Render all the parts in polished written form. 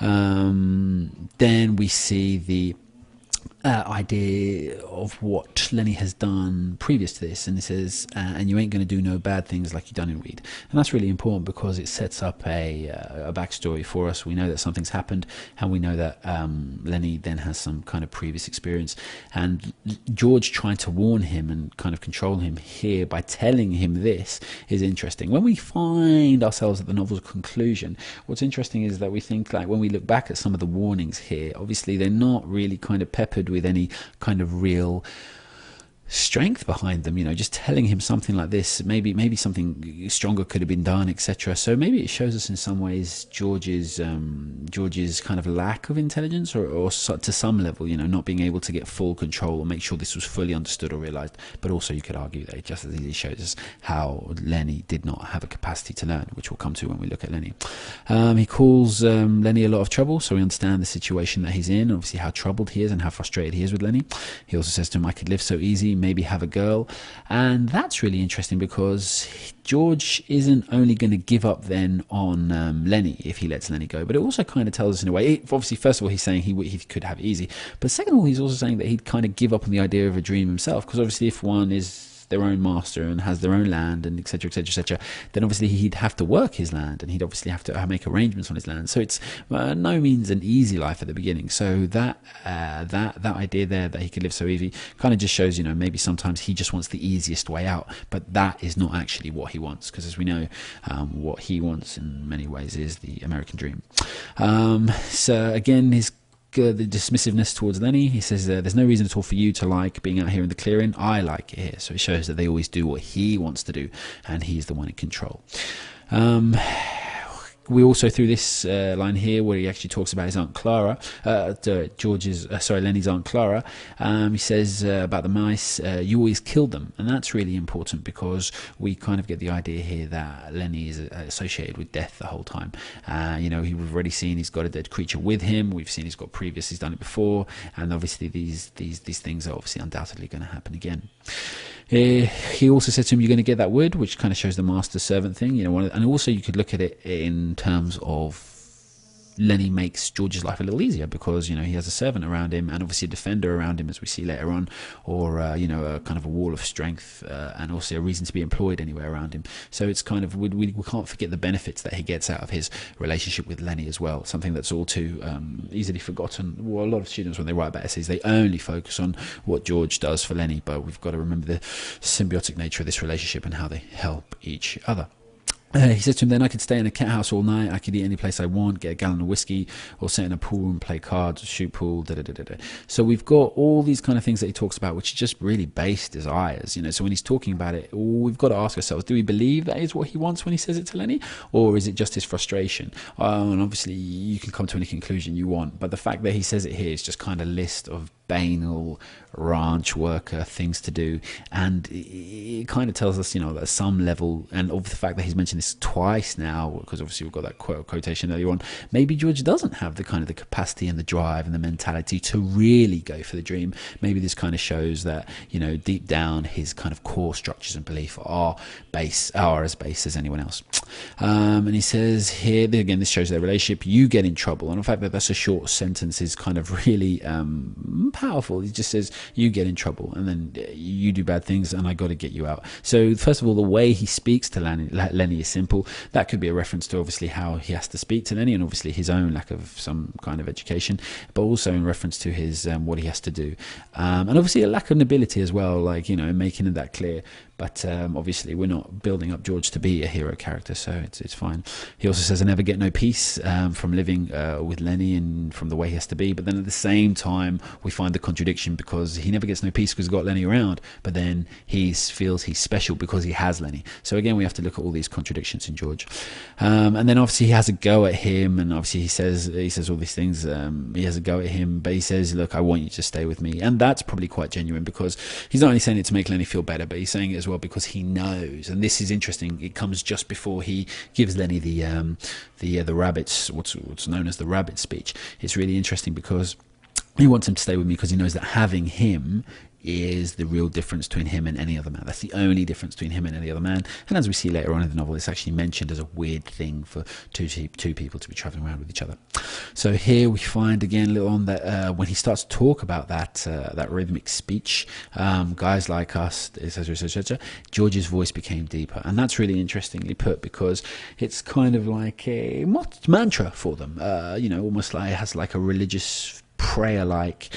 Then we see the idea of what Lenny has done previous to this, and it says, and you ain't going to do no bad things like you done in Reed. And that's really important because it sets up a backstory for us. We know that something's happened, and we know that Lenny then has some kind of previous experience, and George trying to warn him and kind of control him here by telling him this is interesting. When we find ourselves at the novel's conclusion, what's interesting is that we think, like, when we look back at some of the warnings here, obviously they're not really kind of peppered with any kind of real strength behind them. Just telling him something like this, maybe something stronger could have been done, etc. So maybe it shows us in some ways George's kind of lack of intelligence, or to some level, not being able to get full control or make sure this was fully understood or realized. But also you could argue that it just as easily shows us how Lenny did not have a capacity to learn, which we'll come to when we look at Lenny. He calls Lenny a lot of trouble, so we understand the situation that he's in, obviously how troubled he is and how frustrated he is with Lenny. He also says to him, I could live so easy, maybe have a girl. And that's really interesting because George isn't only going to give up then on Lenny if he lets Lenny go, but it also kind of tells us in a way, obviously first of all he's saying he could have it easy, but second of all he's also saying that he'd kind of give up on the idea of a dream himself, because obviously if one is their own master and has their own land and etc, then obviously he'd have to work his land, and he'd obviously have to make arrangements on his land. So it's no means an easy life at the beginning. So that idea there that he could live so easy kind of just shows, maybe sometimes he just wants the easiest way out, but that is not actually what he wants, because as we know, what he wants in many ways is the American dream. So again, the dismissiveness towards Lenny, he says there's no reason at all for you to like being out here in the clearing. I like it here. So it shows that they always do what he wants to do, and he's the one in control. We also, through this line here where he actually talks about his Aunt Clara, Lenny's Aunt Clara, he says about the mice, you always killed them. And that's really important because we kind of get the idea here that Lenny is associated with death the whole time. We've already seen he's got a dead creature with him. We've seen he's done it before. And obviously these things are obviously undoubtedly going to happen again. He also said to him, you're going to get that wood, which kind of shows the master-servant thing, and also you could look at it in terms of Lenny makes George's life a little easier because, he has a servant around him and obviously a defender around him, as we see later on, or, a kind of a wall of strength and also a reason to be employed anywhere around him. So it's kind of, we can't forget the benefits that he gets out of his relationship with Lenny as well, something that's all too easily forgotten. Well, a lot of students, when they write about essays, they only focus on what George does for Lenny, but we've got to remember the symbiotic nature of this relationship and how they help each other. He says to him, then I could stay in a cat house all night, I could eat any place I want, get a gallon of whiskey, or sit in a pool and play cards, shoot pool, So we've got all these kind of things that he talks about, which are just really base desires, So when he's talking about it, we've got to ask ourselves, do we believe that is what he wants when he says it to Lenny, or is it just his frustration? And obviously you can come to any conclusion you want, but the fact that he says it here is just kind of a list of banal ranch worker things to do, and it kind of tells us, at some level, and of the fact that he's mentioned this twice now, because obviously we've got that quotation earlier on, maybe George doesn't have the kind of the capacity and the drive and the mentality to really go for the dream. Maybe this kind of shows that, deep down his kind of core structures and belief are as base as anyone else. And he says here, again, this shows their relationship, you get in trouble, and the fact that that's a short sentence is kind of really powerful. He just says, you get in trouble, and then you do bad things, and I got to get you out. So first of all, the way he speaks to Lenny is simple. That could be a reference to obviously how he has to speak to Lenny, and obviously his own lack of some kind of education, but also in reference to his what he has to do, and obviously a lack of nobility as well, like making it that clear. But obviously we're not building up George to be a hero character, so it's fine. He also says, I never get no peace from living with Lenny and from the way he has to be. But then at the same time, we find the contradiction, because he never gets no peace because he's got Lenny around, but then he feels he's special because he has Lenny. So again, we have to look at all these contradictions in George. And then obviously he has a go at him, and obviously he says all these things. He has a go at him, but he says, look, I want you to stay with me. And that's probably quite genuine, because he's not only saying it to make Lenny feel better, but he's saying it as well because he knows, and this is interesting, it comes just before he gives Lenny the rabbits, what's known as the rabbit speech. It's really interesting because he wants him to stay with me because he knows that having him is the real difference between him and any other man. That's the only difference between him and any other man. And as we see later on in the novel, it's actually mentioned as a weird thing for two people to be traveling around with each other. So here we find again a little on that when he starts to talk about that rhythmic speech, guys like us, etc., etc., George's voice became deeper, and that's really interestingly put, because it's kind of like a mantra for them. Almost like it has like a religious prayer-like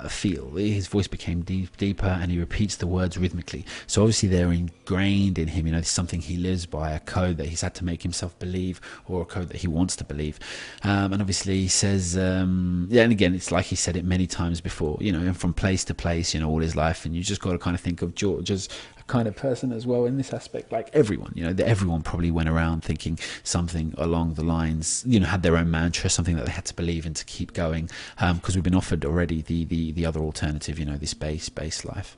feel. His voice became deeper, and he repeats the words rhythmically. So obviously they're ingrained in him. It's something he lives by, a code that he's had to make himself believe, or a code that he wants to believe. And obviously he says, and again, it's like he said it many times before, and from place to place, all his life. And you just got to kind of think of George as kind of person as well in this aspect, like everyone, everyone probably went around thinking something along the lines, had their own mantra, something that they had to believe in to keep going, because we've been offered already the other alternative, this base life.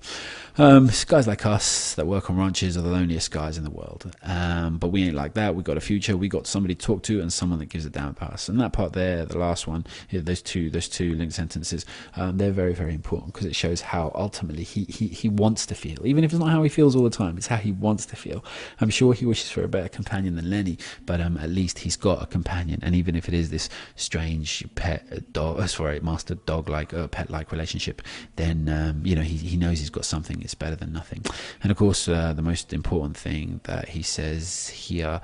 Guys like us that work on ranches are the loneliest guys in the world, but we ain't like that. We got a future, we got somebody to talk to, and someone that gives a damn about us. And that part there, the last one, those two linked sentences, they're very, very important, because it shows how ultimately he wants to feel, even if it's not how he feels all the time, it's how he wants to feel. I'm sure he wishes for a better companion than Lenny, but at least he's got a companion, and even if it is this strange pet dog, master dog like pet like relationship, then he knows he's got something. It's better than nothing. And of course, the most important thing that he says here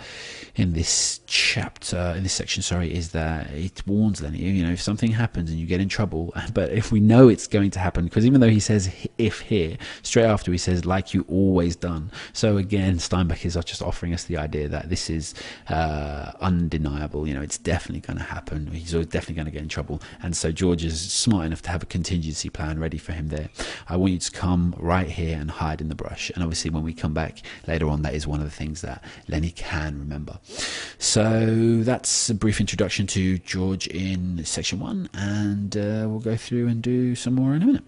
in this chapter, in this section, is that it warns Lenny, if something happens and you get in trouble, but if we know it's going to happen, because even though he says if here, straight after he says like you always done. So again, Steinbeck is just offering us the idea that this is undeniable. It's definitely going to happen. He's definitely going to get in trouble, and so George is smart enough to have a contingency plan ready for him there. I want you to come right here and hide in the brush. And obviously when we come back later on, that is one of the things that Lenny can remember. So that's a brief introduction to George in section 1, and we'll go through and do some more in a minute.